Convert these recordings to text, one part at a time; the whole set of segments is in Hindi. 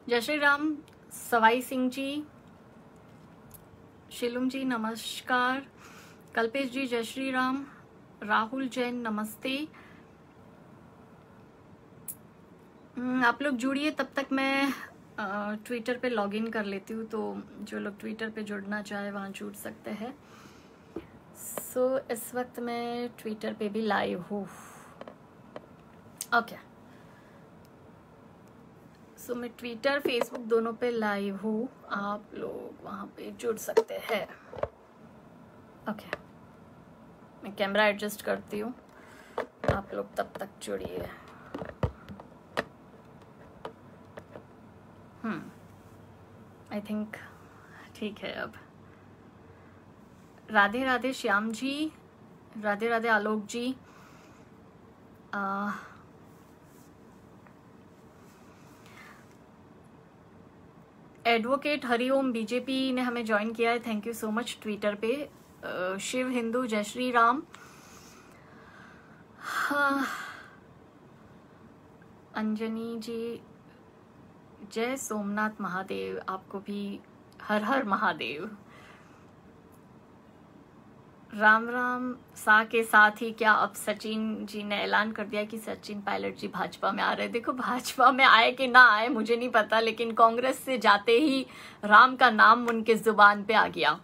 जय श्री राम। सवाई सिंह जी, शिलुम जी नमस्कार। कल्पेश जी जय श्री राम। राहुल जैन नमस्ते। आप लोग जुड़िए, तब तक मैं ट्विटर पे लॉगिन कर लेती हूँ, तो जो लोग ट्विटर पे जुड़ना चाहे वहाँ जुड़ सकते हैं। इस वक्त मैं ट्विटर पे भी लाइव हूँ। ओके, मैं ट्विटर फेसबुक दोनों पे लाइव हूँ, आप लोग वहाँ पे जुड़ सकते हैं। ओके, मैं कैमरा एडजस्ट करती हूँ, आप लोग तब तक जुड़िए। आई थिंक ठीक है अब। राधे राधे श्याम जी, राधे राधे आलोक जी। एडवोकेट हरिओम बीजेपी ने हमें ज्वाइन किया है, thank you so much Twitter पे। शिव हिंदू जय श्री राम। अंजनी जी जय सोमनाथ महादेव, आपको भी हर हर महादेव। राम राम। सा के साथ ही क्या अब सचिन जी ने ऐलान कर दिया कि सचिन पायलट जी भाजपा में आ रहे हैं? देखो, भाजपा में आए कि ना आए मुझे नहीं पता, लेकिन कांग्रेस से जाते ही राम का नाम उनके जुबान पे आ गया।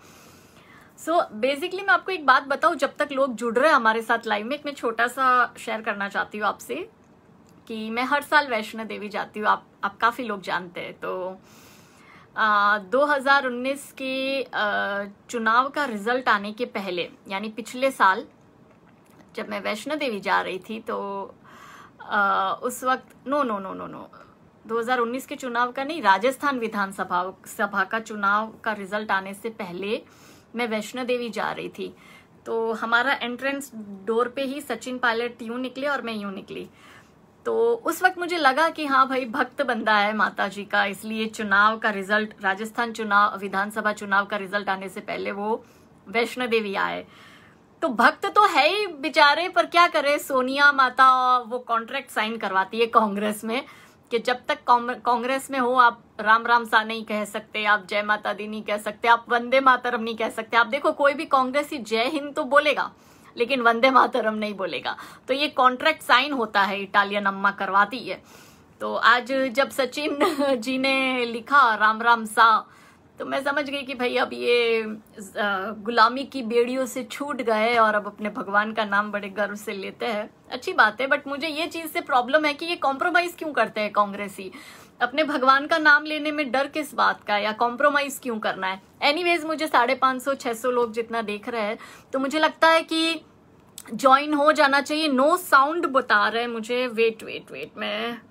बेसिकली मैं आपको एक बात बताऊं, जब तक लोग जुड़ रहे हैं हमारे साथ लाइव में, एक मैं छोटा सा शेयर करना चाहती हूँ आपसे कि मैं हर साल वैष्णो देवी जाती हूँ। आप काफी लोग जानते हैं। तो 2019 के चुनाव का रिजल्ट आने के पहले, यानी पिछले साल जब मैं वैष्णो देवी जा रही थी, तो उस वक्त 2019 के चुनाव का नहीं, राजस्थान विधानसभा का चुनाव का रिजल्ट आने से पहले मैं वैष्णो देवी जा रही थी। तो हमारा एंट्रेंस डोर पे ही सचिन पायलट यूं निकले और मैं यूं निकली। तो उस वक्त मुझे लगा कि हाँ भाई, भक्त बंदा है माता जी का, इसलिए चुनाव का रिजल्ट, राजस्थान चुनाव, विधानसभा चुनाव का रिजल्ट आने से पहले वो वैष्णो देवी आए। तो भक्त तो है ही बेचारे, पर क्या करे, सोनिया माता वो कॉन्ट्रैक्ट साइन करवाती है कांग्रेस में कि जब तक कांग्रेस में हो आप राम राम सा नहीं कह सकते, आप जय माता दी नहीं कह सकते, आप वंदे मातरम नहीं कह सकते। आप देखो, कोई भी कांग्रेसी जय हिंद तो बोलेगा लेकिन वंदे मातरम नहीं बोलेगा। तो ये कॉन्ट्रैक्ट साइन होता है, इटालियन अम्मा करवाती है। तो आज जब सचिन जी ने लिखा राम राम सा, तो मैं समझ गई कि भाई अब ये गुलामी की बेड़ियों से छूट गए और अब अपने भगवान का नाम बड़े गर्व से लेते हैं। अच्छी बात है, बट मुझे ये चीज से प्रॉब्लम है कि ये कॉम्प्रोमाइज क्यों करते हैं कांग्रेसी? अपने भगवान का नाम लेने में डर किस बात का, या कॉम्प्रोमाइज क्यों करना है? एनीवेज, मुझे 550-600 लोग जितना देख रहे हैं, तो मुझे लगता है कि ज्वाइन हो जाना चाहिए। नो साउंड बता रहे हैं मुझे। वेट मैं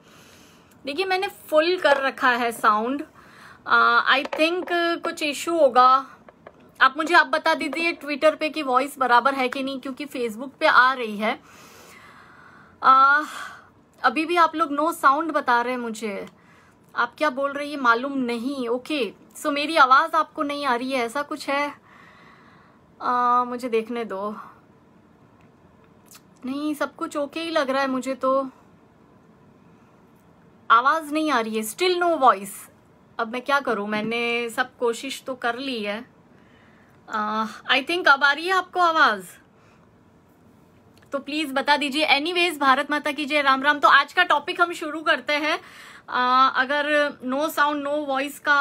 देखिए, मैंने फुल कर रखा है साउंड। आई थिंक कुछ इशू होगा। आप बता दीजिए ट्विटर पे कि वॉइस बराबर है कि नहीं, क्योंकि फेसबुक पे आ रही है। अभी भी आप लोग नो साउंड बता रहे हैं मुझे। आप क्या बोल रही है मालूम नहीं। ओके, सो मेरी आवाज आपको नहीं आ रही है, ऐसा कुछ है? मुझे देखने दो। नहीं, सब कुछ ओके ही लग रहा है मुझे, तो आवाज नहीं आ रही है, स्टिल नो वॉइस। अब मैं क्या करूं, मैंने सब कोशिश तो कर ली है। आई थिंक अब आ रही है आपको आवाज, तो प्लीज बता दीजिए। एनीवेज, भारत माता की जय, राम राम। तो आज का टॉपिक हम शुरू करते हैं। अगर नो साउंड नो वॉइस का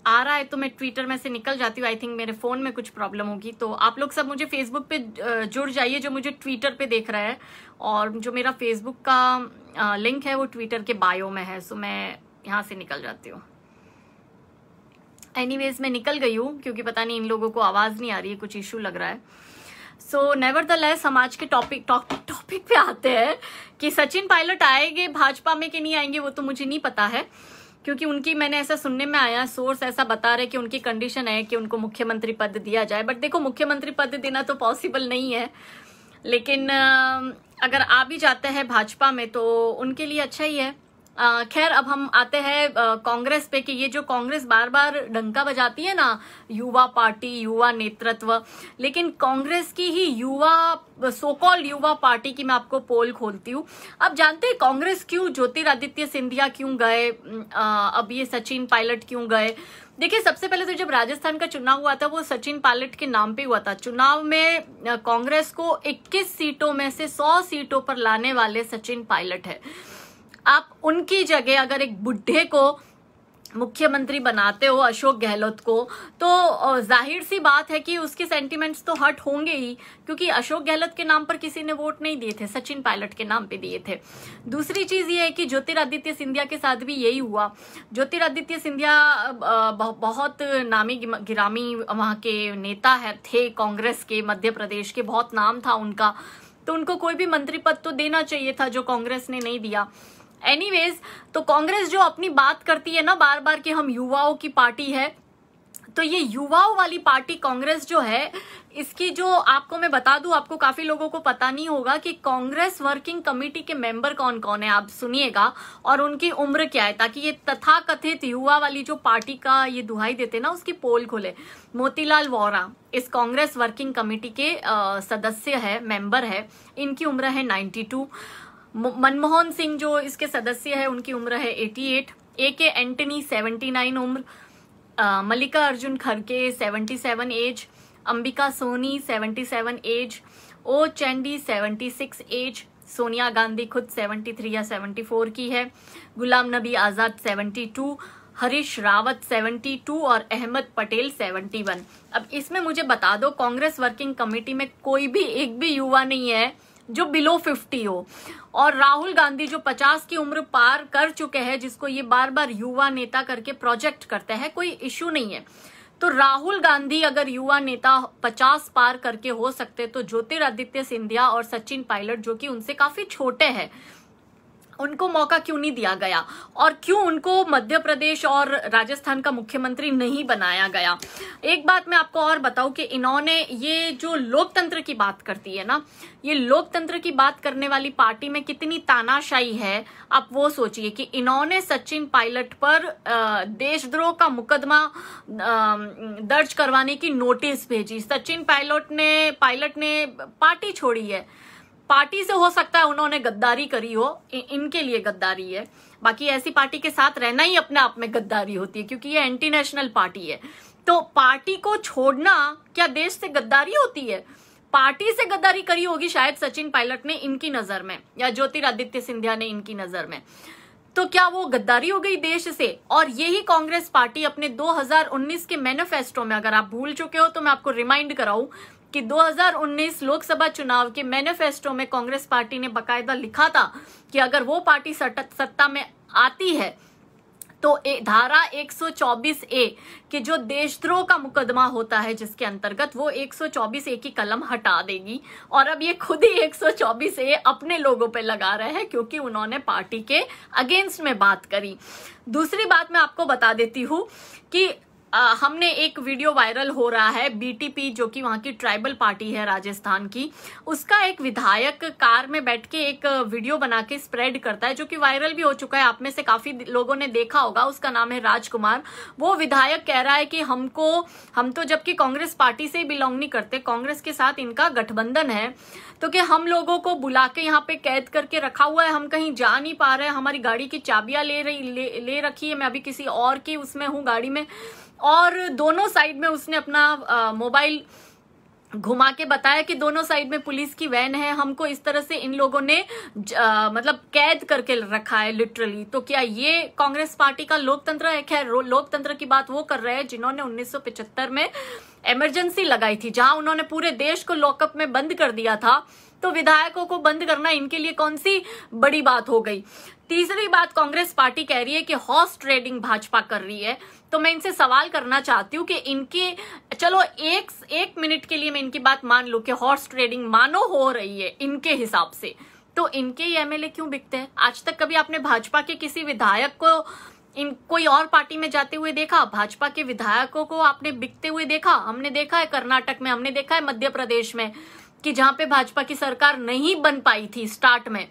आ रहा है तो मैं ट्विटर में से निकल जाती हूँ। आई थिंक मेरे फोन में कुछ प्रॉब्लम होगी। तो आप लोग सब मुझे फेसबुक पे जुड़ जाइए जो मुझे ट्विटर पे देख रहा है, और जो मेरा फेसबुक का लिंक है वो ट्विटर के बायो में है। सो मैं यहाँ से निकल जाती हूँ। एनीवेज, मैं निकल गई हूँ क्योंकि पता नहीं इन लोगों को आवाज नहीं आ रही है, कुछ इशू लग रहा है। सो नेवरदलेस, हम आज के टॉपिक पे आते हैं कि सचिन पायलट आएंगे भाजपा में कि नहीं आएंगे, वो तो मुझे नहीं पता है, क्योंकि उनकी, मैंने ऐसा सुनने में आया, सोर्स ऐसा बता रहे कि उनकी कंडीशन है कि उनको मुख्यमंत्री पद दिया जाए। बट देखो, मुख्यमंत्री पद देना तो पॉसिबल नहीं है, लेकिन अगर आ भी जाते हैं भाजपा में तो उनके लिए अच्छा ही है। खैर अब हम आते हैं कांग्रेस पे कि ये जो कांग्रेस बार बार डंका बजाती है ना, युवा पार्टी, युवा नेतृत्व, लेकिन कांग्रेस की ही युवा सो कॉल्ड युवा पार्टी की मैं आपको पोल खोलती हूँ। अब जानते हैं कांग्रेस क्यों ज्योतिरादित्य सिंधिया क्यों गए, अब ये सचिन पायलट क्यों गए। देखिए सबसे पहले तो जब राजस्थान का चुनाव हुआ था वो सचिन पायलट के नाम पे हुआ था। चुनाव में कांग्रेस को 21 सीटों में से 100 सीटों पर लाने वाले सचिन पायलट है। आप उनकी जगह अगर एक बुढ़े को मुख्यमंत्री बनाते हो, अशोक गहलोत को, तो जाहिर सी बात है कि उसके सेंटिमेंट्स तो हट होंगे ही, क्योंकि अशोक गहलोत के नाम पर किसी ने वोट नहीं दिए थे, सचिन पायलट के नाम पे दिए थे। दूसरी चीज ये है कि ज्योतिरादित्य सिंधिया के साथ भी यही हुआ। ज्योतिरादित्य सिंधिया बहुत नामी गिरामी वहां के नेता थे कांग्रेस के, मध्य प्रदेश के, बहुत नाम था उनका, तो उनको कोई भी मंत्री पद तो देना चाहिए था, जो कांग्रेस ने नहीं दिया। एनीवेज, तो कांग्रेस जो अपनी बात करती है ना बार बार कि हम युवाओं की पार्टी है, तो ये युवाओं वाली पार्टी कांग्रेस जो है, इसकी जो आपको मैं बता दूं, आपको काफी लोगों को पता नहीं होगा कि कांग्रेस वर्किंग कमेटी के मेंबर कौन कौन है, आप सुनिएगा, और उनकी उम्र क्या है, ताकि ये तथाकथित युवा वाली जो पार्टी का ये दुहाई देते ना, उसकी पोल खोले। मोतीलाल वोरा इस कांग्रेस वर्किंग कमेटी के सदस्य है, मेंबर है, इनकी उम्र है 92। मनमोहन सिंह जो इसके सदस्य है उनकी उम्र है 88। AK एंटनी 79 उम्र, मल्लिका अर्जुन खड़गे 77 एज, अंबिका सोनी 77 एज, ओ चैंडी 76 एज, सोनिया गांधी खुद 73 या 74 की है, गुलाम नबी आजाद 72, हरीश रावत 72 और अहमद पटेल 71। अब इसमें मुझे बता दो, कांग्रेस वर्किंग कमेटी में कोई भी एक भी युवा नहीं है जो बिलो 50 हो, और राहुल गांधी जो 50 की उम्र पार कर चुके हैं, जिसको ये बार बार युवा नेता करके प्रोजेक्ट करते हैं, कोई इश्यू नहीं है। तो राहुल गांधी अगर युवा नेता 50 पार करके हो सकते, तो ज्योतिरादित्य सिंधिया और सचिन पायलट जो कि उनसे काफी छोटे हैं, उनको मौका क्यों नहीं दिया गया, और क्यों उनको मध्य प्रदेश और राजस्थान का मुख्यमंत्री नहीं बनाया गया। एक बात मैं आपको और बताऊं कि इन्होंने ये जो लोकतंत्र की बात करती है ना, ये लोकतंत्र की बात करने वाली पार्टी में कितनी तानाशाही है, आप वो सोचिए कि इन्होंने सचिन पायलट पर देशद्रोह का मुकदमा दर्ज करवाने की नोटिस भेजी। सचिन पायलट ने पार्टी छोड़ी है, पार्टी से हो सकता है उन्होंने गद्दारी करी हो, इनके लिए गद्दारी है, बाकी ऐसी पार्टी के साथ रहना ही अपने आप में गद्दारी होती है, क्योंकि ये एंटी नेशनल पार्टी है। तो पार्टी को छोड़ना क्या देश से गद्दारी होती है? पार्टी से गद्दारी करी होगी शायद सचिन पायलट ने इनकी नजर में, या ज्योतिरादित्य सिंधिया ने इनकी नजर में, तो क्या वो गद्दारी हो गई देश से? और यही कांग्रेस पार्टी अपने 2019 के मैनिफेस्टो में, अगर आप भूल चुके हो तो मैं आपको रिमाइंड कराऊं कि 2019 लोकसभा चुनाव के मैनिफेस्टो में कांग्रेस पार्टी ने बकायदा लिखा था कि अगर वो पार्टी सत्ता में आती है तो धारा 124A कि जो देशद्रोह का मुकदमा होता है जिसके अंतर्गत, वो 124A की कलम हटा देगी। और अब ये खुद ही 124A अपने लोगों पे लगा रहे हैं, क्योंकि उन्होंने पार्टी के अगेंस्ट में बात करी। दूसरी बात मैं आपको बता देती हूँ कि हमने एक वीडियो वायरल हो रहा है, BTP जो कि वहां की ट्राइबल पार्टी है राजस्थान की, उसका एक विधायक कार में बैठ के एक वीडियो बना के स्प्रेड करता है, जो कि वायरल भी हो चुका है, आप में से काफी लोगों ने देखा होगा। उसका नाम है राजकुमार। वो विधायक कह रहा है कि हम तो जबकि कांग्रेस पार्टी से ही बिलोंग नहीं करते, कांग्रेस के साथ इनका गठबंधन है, तो कि हम लोगों को बुला के यहाँ पे कैद करके रखा हुआ है, हम कहीं जा नहीं पा रहे हैं, हमारी गाड़ी की चाबियां ले रखी है, मैं अभी किसी और की उसमें हूँ गाड़ी में, और दोनों साइड में उसने अपना मोबाइल घुमा के बताया कि दोनों साइड में पुलिस की वैन है, हमको इस तरह से इन लोगों ने मतलब कैद करके रखा है लिटरली। तो क्या ये कांग्रेस पार्टी का लोकतंत्र है? खैर, लोकतंत्र की बात वो कर रहे हैं जिन्होंने 1975 में इमरजेंसी लगाई थी, जहां उन्होंने पूरे देश को लॉकअप में बंद कर दिया था, तो विधायकों को बंद करना इनके लिए कौन सी बड़ी बात हो गई। तीसरी बात, कांग्रेस पार्टी कह रही है कि हॉर्स ट्रेडिंग भाजपा कर रही है, तो मैं इनसे सवाल करना चाहती हूँ कि इनके, चलो एक मिनट के लिए मैं इनकी बात मान लूं कि हॉर्स ट्रेडिंग मानो हो रही है इनके हिसाब से, तो इनके ही MLA क्यों बिकते हैं? आज तक कभी आपने भाजपा के किसी विधायक को कोई और पार्टी में जाते हुए देखा? भाजपा के विधायकों को आपने बिकते हुए देखा? हमने देखा है कर्नाटक में, हमने देखा है मध्य प्रदेश में, कि जहां पे भाजपा की सरकार नहीं बन पाई थी स्टार्ट में,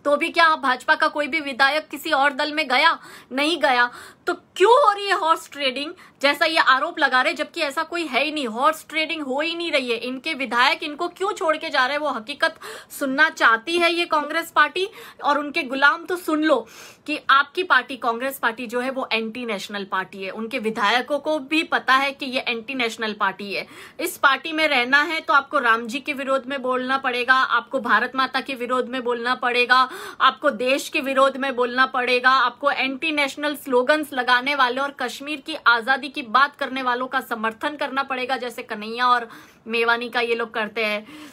तो भी क्या भाजपा का कोई भी विधायक किसी और दल में गया? नहीं गया। तो क्यों हो रही है हॉर्स ट्रेडिंग, जैसा ये आरोप लगा रहे, जबकि ऐसा कोई है ही नहीं, हॉर्स ट्रेडिंग हो ही नहीं रही है। इनके विधायक इनको क्यों छोड़ के जा रहे हैं? वो हकीकत सुनना चाहती है ये कांग्रेस पार्टी, और उनके गुलाम तो सुन लो कि आपकी पार्टी कांग्रेस पार्टी जो है वो एंटी नेशनल पार्टी है। उनके विधायकों को भी पता है कि ये एंटी नेशनल पार्टी है। इस पार्टी में रहना है तो आपको राम जी के विरोध में बोलना पड़ेगा, आपको भारत माता के विरोध में बोलना पड़ेगा, आपको देश के विरोध में बोलना पड़ेगा, आपको एंटी नेशनल स्लोगन्स लगाने वाले और कश्मीर की आजादी की बात करने वालों का समर्थन करना पड़ेगा, जैसे कन्हैया और मेवानी का ये लोग करते हैं।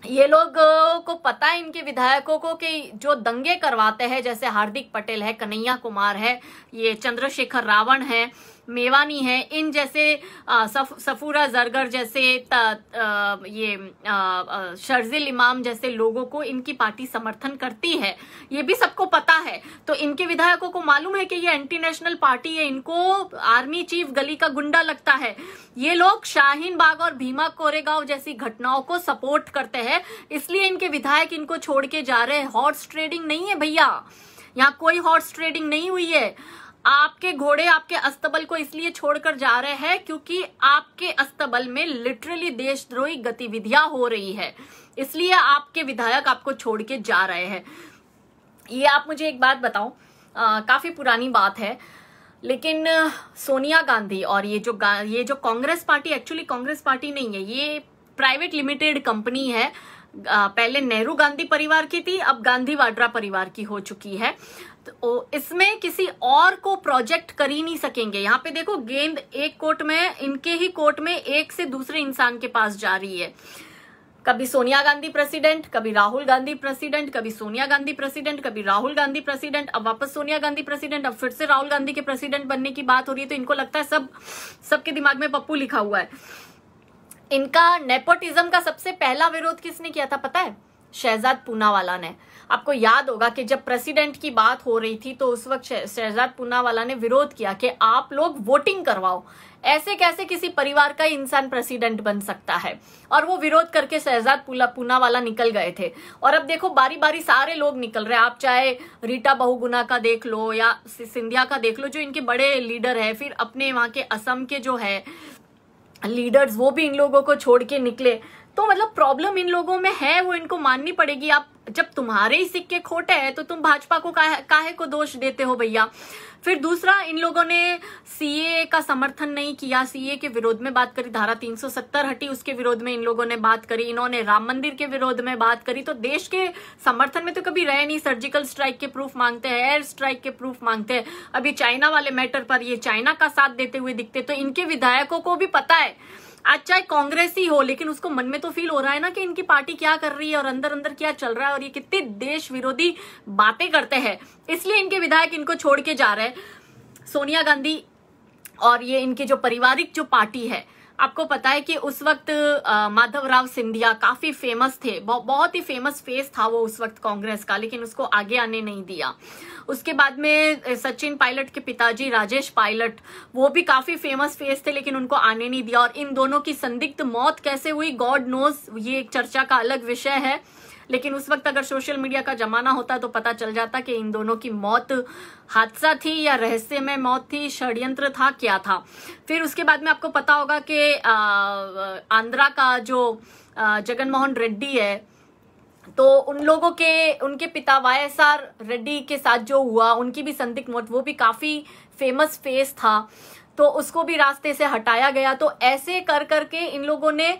ये लोग को पता है, इनके विधायकों को, कि जो दंगे करवाते हैं, जैसे हार्दिक पटेल है, कन्हैया कुमार है, ये चंद्रशेखर रावण है, मेवानी है, इन जैसे सफूरा जरगर जैसे शर्जिल इमाम जैसे लोगों को इनकी पार्टी समर्थन करती है, ये भी सबको पता है। तो इनके विधायकों को मालूम है कि ये एंटी नेशनल पार्टी है, इनको आर्मी चीफ गली का गुंडा लगता है। ये लोग शाहीन बाग और भीमा कोरेगांव जैसी घटनाओं को सपोर्ट करते हैं, इसलिए इनके विधायक इनको छोड़ के जा रहे हैं। हॉर्स ट्रेडिंग नहीं है भैया, यहाँ कोई हॉर्स ट्रेडिंग नहीं हुई है। आपके घोड़े आपके अस्तबल को इसलिए छोड़कर जा रहे हैं क्योंकि आपके अस्तबल में लिटरली देशद्रोही गतिविधियां हो रही है, इसलिए आपके विधायक आपको छोड़ के जा रहे हैं। ये आप मुझे एक बात बताओ, काफी पुरानी बात है, लेकिन सोनिया गांधी और ये जो Congress party, actually Congress party नहीं है, ये प्राइवेट लिमिटेड कंपनी है। पहले नेहरू गांधी परिवार की थी, अब गांधी वाड्रा परिवार की हो चुकी है। तो इसमें किसी और को प्रोजेक्ट कर ही नहीं सकेंगे। यहाँ पे देखो, गेंद एक कोर्ट में, इनके ही कोर्ट में एक से दूसरे इंसान के पास जा रही है। कभी सोनिया गांधी प्रेसिडेंट, कभी राहुल गांधी प्रेसिडेंट, कभी सोनिया गांधी प्रेसिडेंट, कभी राहुल गांधी प्रेसिडेंट, अब वापस सोनिया गांधी प्रेसिडेंट, अब फिर से राहुल गांधी के प्रेसिडेंट बनने की बात हो रही है। तो इनको लगता है सबके दिमाग में पप्पू लिखा हुआ है। इनका नेपोटिज्म का सबसे पहला विरोध किसने किया था पता है? शहजाद पूनावाला ने। आपको याद होगा कि जब प्रेसिडेंट की बात हो रही थी तो उस वक्त शहजाद पूनावाला ने विरोध किया कि आप लोग वोटिंग करवाओ, ऐसे कैसे किसी परिवार का इंसान प्रेसिडेंट बन सकता है। और वो विरोध करके शहजाद पूनावाला निकल गए थे। और अब देखो बारी बारी सारे लोग निकल रहे हैं। आप चाहे रीटा बहुगुणा का देख लो या सिंधिया का देख लो, जो इनके बड़े लीडर है, फिर अपने वहां के असम के जो है लीडर्स, वो भी इन लोगों को छोड़ के निकले। तो मतलब प्रॉब्लम इन लोगों में है, वो इनको माननी पड़ेगी। आप जब तुम्हारे ही सिक्के खोटे हैं तो तुम भाजपा को काहे को दोष देते हो भैया। फिर दूसरा, इन लोगों ने सीए का समर्थन नहीं किया, सीए के विरोध में बात करी, धारा 370 हटी, उसके विरोध में इन लोगों ने बात करी। इन्होंने राम मंदिर के विरोध में बात करी। तो देश के समर्थन में तो कभी रहे नहीं। सर्जिकल स्ट्राइक के प्रूफ मांगते हैं, एयर स्ट्राइक के प्रूफ मांगते हैं। अभी चाइना वाले मैटर पर ये चाइना का साथ देते हुए दिखते। तो इनके विधायकों को भी पता है, आज चाहे कांग्रेस ही हो, लेकिन उसको मन में तो फील हो रहा है ना कि इनकी पार्टी क्या कर रही है और अंदर अंदर क्या चल रहा है और ये कितनी देश विरोधी बातें करते हैं। इसलिए इनके विधायक इनको छोड़ के जा रहे हैं। सोनिया गांधी और ये इनके जो पारिवारिक जो पार्टी है, आपको पता है कि उस वक्त माधवराव सिंधिया काफी फेमस थे, बहुत ही फेमस फेस था वो उस वक्त कांग्रेस का, लेकिन उसको आगे आने नहीं दिया। उसके बाद में सचिन पायलट के पिताजी राजेश पायलट, वो भी काफी फेमस फेस थे, लेकिन उनको आने नहीं दिया। और इन दोनों की संदिग्ध मौत कैसे हुई, गॉड नोज, ये एक चर्चा का अलग विषय है। लेकिन उस वक्त अगर सोशल मीडिया का जमाना होता तो पता चल जाता कि इन दोनों की मौत हादसा थी या रहस्यमय मौत थी, षड्यंत्र था, क्या था। फिर उसके बाद में आपको पता होगा कि आंध्रा का जो जगन मोहन रेड्डी है, तो उन लोगों के, उनके पिता वाईएसआर रेड्डी के साथ जो हुआ, उनकी भी संदिग्ध मौत, वो भी काफी फेमस फेस था, तो उसको भी रास्ते से हटाया गया। तो ऐसे कर करके इन लोगों ने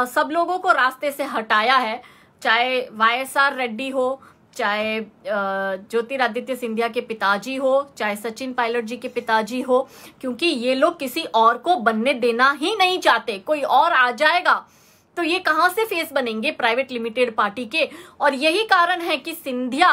सब लोगों को रास्ते से हटाया है, चाहे वाईएसआर रेड्डी हो, चाहे ज्योतिरादित्य सिंधिया के पिताजी हो, चाहे सचिन पायलट जी के पिताजी हो, क्योंकि ये लोग किसी और को बनने देना ही नहीं चाहते। कोई और आ जाएगा तो ये कहां से फेस बनेंगे प्राइवेट लिमिटेड पार्टी के। और यही कारण है कि सिंधिया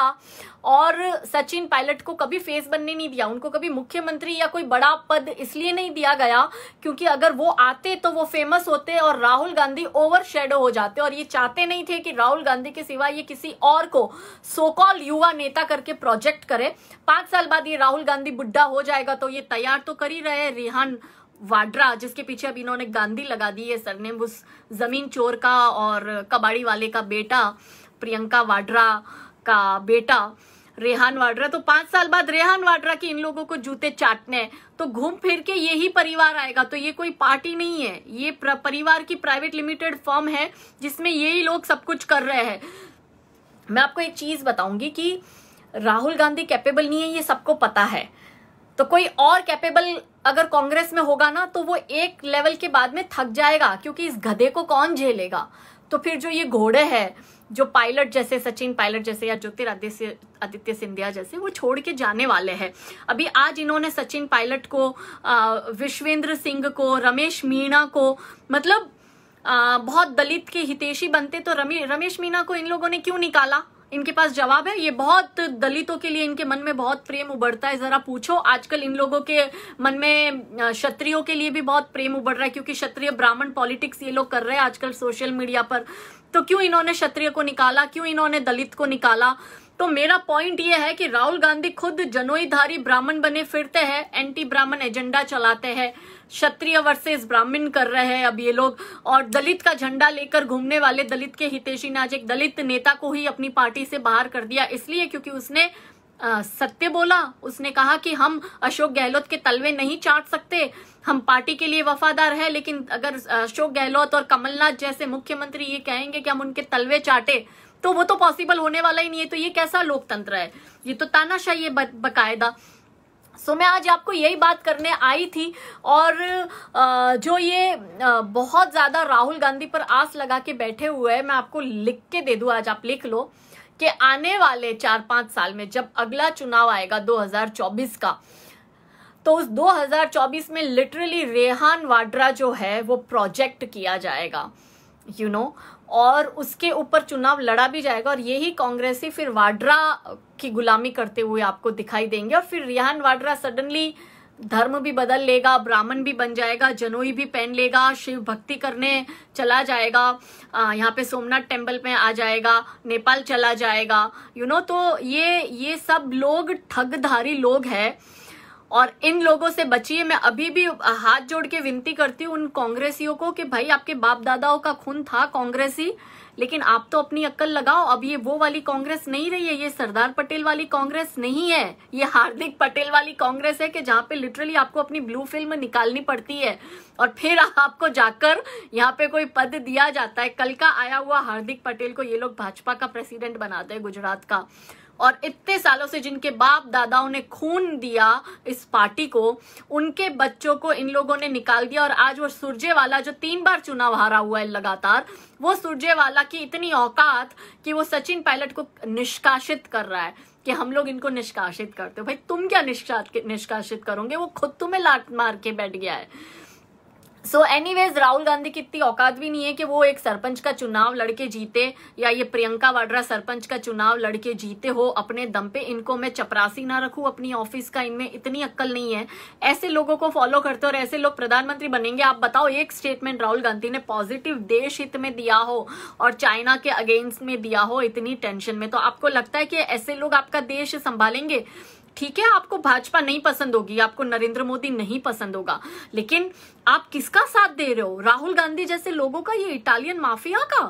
और सचिन पायलट को कभी फेस बनने नहीं दिया, उनको कभी मुख्यमंत्री या कोई बड़ा पद इसलिए नहीं दिया गया क्योंकि अगर वो आते तो वो फेमस होते और राहुल गांधी ओवर शेडो हो जाते। और ये चाहते नहीं थे कि राहुल गांधी के सिवा ये किसी और को सो कॉल युवा नेता करके प्रोजेक्ट करे। 5 साल बाद ये राहुल गांधी बुढ़ा हो जाएगा तो ये तैयार तो कर ही रहे रिहान वाड्रा, जिसके पीछे अब इन्होंने गांधी लगा दी है, सरनेम उस जमीन चोर का और कबाड़ी वाले का बेटा प्रियंका वाड्रा का बेटा रेहान वाड्रा, तो 5 साल बाद रेहान वाड्रा की इन लोगों को जूते चाटने, तो घूम फिर के यही परिवार आएगा। तो ये कोई पार्टी नहीं है, ये परिवार की प्राइवेट लिमिटेड फर्म है जिसमें यही लोग सब कुछ कर रहे हैं। मैं आपको एक चीज बताऊंगी कि राहुल गांधी कैपेबल नहीं है, ये सबको पता है। तो कोई और कैपेबल अगर कांग्रेस में होगा ना तो वो एक लेवल के बाद में थक जाएगा, क्योंकि इस गधे को कौन झेलेगा। तो फिर जो ये घोड़े हैं, जो पायलट जैसे सचिन पायलट जैसे या ज्योतिरादित्य सिंधिया जैसे, वो छोड़ के जाने वाले हैं। अभी आज इन्होंने सचिन पायलट को, विश्वेंद्र सिंह को, रमेश मीणा को, मतलब बहुत दलित के हितैषी बनते, तो रमेश मीणा को इन लोगों ने क्यों निकाला? इनके पास जवाब है। ये बहुत दलितों के लिए इनके मन में बहुत प्रेम उबड़ता है, जरा पूछो। आजकल इन लोगों के मन में क्षत्रियों के लिए भी बहुत प्रेम उबड़ रहा है, क्योंकि क्षत्रिय ब्राह्मण पॉलिटिक्स ये लोग कर रहे हैं आजकल सोशल मीडिया पर। तो क्यों इन्होंने क्षत्रिय को निकाला, क्यों इन्होंने दलित को निकाला? तो मेरा पॉइंट ये है कि राहुल गांधी खुद जनोईधारी ब्राह्मण बने फिरते हैं, एंटी ब्राह्मण एजेंडा चलाते हैं, क्षत्रिय वर्सेस ब्राह्मण कर रहे हैं अब ये लोग, और दलित का झंडा लेकर घूमने वाले दलित के हितैषी ने आज एक दलित नेता को ही अपनी पार्टी से बाहर कर दिया, इसलिए क्योंकि उसने सत्य बोला। उसने कहा कि हम अशोक गहलोत के तलवे नहीं चाट सकते, हम पार्टी के लिए वफादार है, लेकिन अगर अशोक गहलोत और कमलनाथ जैसे मुख्यमंत्री ये कहेंगे कि हम उनके तलवे चाटे, तो वो तो पॉसिबल होने वाला ही नहीं है। तो ये कैसा लोकतंत्र है? ये तो तानाशाही है बकायदा। सो मैं आज आपको यही बात करने आई थी। और जो ये बहुत ज्यादा राहुल गांधी पर आस लगा के बैठे हुए हैं, मैं आपको लिख के दे दूं, आज आप लिख लो कि आने वाले 4-5 साल में जब अगला चुनाव आएगा 2024 का, तो उस 2024 में लिटरली रेहान वाड्रा जो है वो प्रोजेक्ट किया जाएगा, यू नो, और उसके ऊपर चुनाव लड़ा भी जाएगा। और यही कांग्रेसी फिर वाड्रा की गुलामी करते हुए आपको दिखाई देंगे। और फिर रेहान वाड्रा सडनली धर्म भी बदल लेगा, ब्राह्मण भी बन जाएगा, जनोई भी पहन लेगा, शिव भक्ति करने चला जाएगा, यहाँ पे सोमनाथ टेम्पल में आ जाएगा, नेपाल चला जाएगा, यू नो। तो ये सब लोग ठगधारी लोग हैं और इन लोगों से बचिए। मैं अभी भी हाथ जोड़ के विनती करती हूँ उन कांग्रेसियों को कि भाई आपके बाप दादाओं का खून था कांग्रेसी, लेकिन आप तो अपनी अक्ल लगाओ। अब ये वो वाली कांग्रेस नहीं रही है, ये सरदार पटेल वाली कांग्रेस नहीं है, ये हार्दिक पटेल वाली कांग्रेस है कि जहाँ पे लिटरली आपको अपनी ब्लू फिल्म निकालनी पड़ती है और फिर आपको जाकर यहाँ पे कोई पद दिया जाता है। कल का आया हुआ हार्दिक पटेल को ये लोग भाजपा का प्रेसिडेंट बनाते हैं गुजरात का, और इतने सालों से जिनके बाप दादाओं ने खून दिया इस पार्टी को, उनके बच्चों को इन लोगों ने निकाल दिया। और आज वो सुरजेवाला जो 3 बार चुनाव हारा हुआ है लगातार, वो सुरजेवाला की इतनी औकात कि वो सचिन पायलट को निष्कासित कर रहा है कि हम लोग इनको निष्कासित करते हो। भाई तुम क्या निष्कासित करोगे? वो खुद तुम्हें लात मार के बैठ गया है। सो एनीवेज, राहुल गांधी की इतनी औकात भी नहीं है कि वो एक सरपंच का चुनाव लड़के जीते, या ये प्रियंका वाड्रा सरपंच का चुनाव लड़के जीते हो अपने दम पे। इनको मैं चपरासी ना रखूं अपनी ऑफिस का, इनमें इतनी अक्ल नहीं है। ऐसे लोगों को फॉलो करते और ऐसे लोग प्रधानमंत्री बनेंगे। आप बताओ एक स्टेटमेंट राहुल गांधी ने पॉजिटिव देश हित में दिया हो और चाइना के अगेंस्ट में दिया हो इतनी टेंशन में, तो आपको लगता है कि ऐसे लोग आपका देश संभालेंगे? ठीक है, आपको भाजपा नहीं पसंद होगी, आपको नरेंद्र मोदी नहीं पसंद होगा, लेकिन आप किसका साथ दे रहे हो? राहुल गांधी जैसे लोगों का, ये इटालियन माफिया का,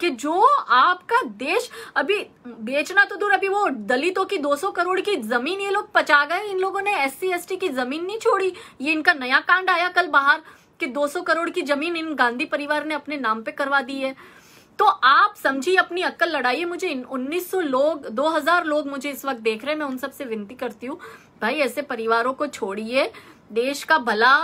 कि जो आपका देश अभी बेचना तो दूर, अभी वो दलितों की 200 करोड़ की जमीन ये लोग पचा गए। इन लोगों ने SC ST की जमीन नहीं छोड़ी। ये इनका नया कांड आया कल बाहर कि 200 करोड़ की जमीन इन गांधी परिवार ने अपने नाम पे करवा दी है। तो आप समझिए, अपनी अक्ल लड़ाइए। मुझे 1900 लोग, 2000 लोग मुझे इस वक्त देख रहे हैं, मैं उन सबसे विनती करती हूँ, भाई ऐसे परिवारों को छोड़िए। देश का भला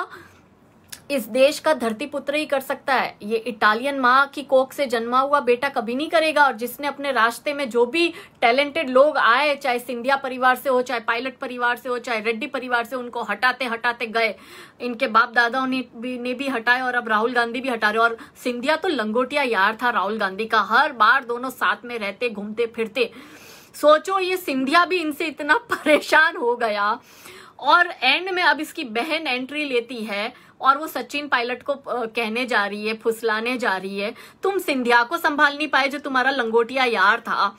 इस देश का धरती पुत्र ही कर सकता है, ये इटालियन माँ की कोख से जन्मा हुआ बेटा कभी नहीं करेगा। और जिसने अपने रास्ते में जो भी टैलेंटेड लोग आए, चाहे सिंधिया परिवार से हो, चाहे पायलट परिवार से हो, चाहे रेड्डी परिवार से, उनको हटाते हटाते गए। इनके बाप दादाओं ने भी हटाए और अब राहुल गांधी भी हटा रहे। और सिंधिया तो लंगोटिया यार था राहुल गांधी का, हर बार दोनों साथ में रहते घूमते फिरते। सोचो ये सिंधिया भी इनसे इतना परेशान हो गया, और एंड में अब इसकी बहन एंट्री लेती है और वो सचिन पायलट को कहने जा रही है, फुसलाने जा रही है, तुम सिंधिया को संभाल नहीं पाए जो तुम्हारा लंगोटिया यार था,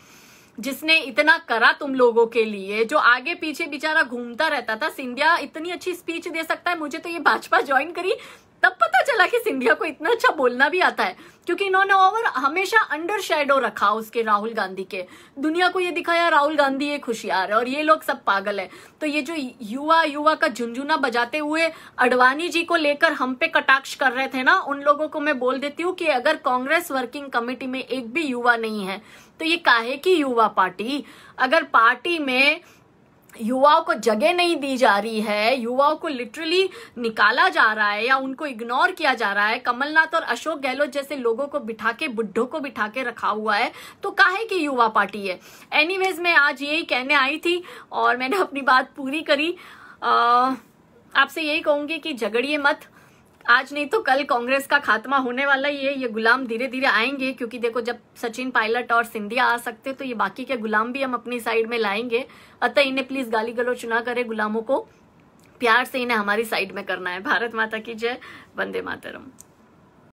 जिसने इतना करा तुम लोगों के लिए, जो आगे पीछे बेचारा घूमता रहता था। सिंधिया इतनी अच्छी स्पीच दे सकता है, मुझे तो ये भाजपा ज्वाइन करी तब पता चला कि सिंधिया को इतना अच्छा बोलना भी आता है, क्योंकि इन्होंने ओवर हमेशा अंडर शेडो रखा उसके राहुल गांधी के। दुनिया को ये दिखाया राहुल गांधी एक होशियार है और ये लोग सब पागल है। तो ये जो युवा का झुंझुना बजाते हुए अडवाणी जी को लेकर हम पे कटाक्ष कर रहे थे ना, उन लोगों को मैं बोल देती हूँ कि अगर कांग्रेस वर्किंग कमेटी में एक भी युवा नहीं है तो ये काहे की युवा पार्टी। अगर पार्टी में युवाओं को जगह नहीं दी जा रही है, युवाओं को लिटरली निकाला जा रहा है या उनको इग्नोर किया जा रहा है, कमलनाथ और अशोक गहलोत जैसे लोगों को बिठा के, बुड्ढों को बिठा के रखा हुआ है, तो काहे की युवा पार्टी है। एनीवेज मैं आज यही कहने आई थी और मैंने अपनी बात पूरी करी। आपसे यही कहूंगी कि झगड़िए मत, आज नहीं तो कल कांग्रेस का खात्मा होने वाला ही है। ये गुलाम धीरे धीरे आएंगे, क्योंकि देखो जब सचिन पायलट और सिंधिया आ सकते तो ये बाकी के गुलाम भी हम अपनी साइड में लाएंगे। अतः इन्हें प्लीज गाली गलौच ना करे, गुलामों को प्यार से इन्हें हमारी साइड में करना है। भारत माता की जय, वंदे मातरम।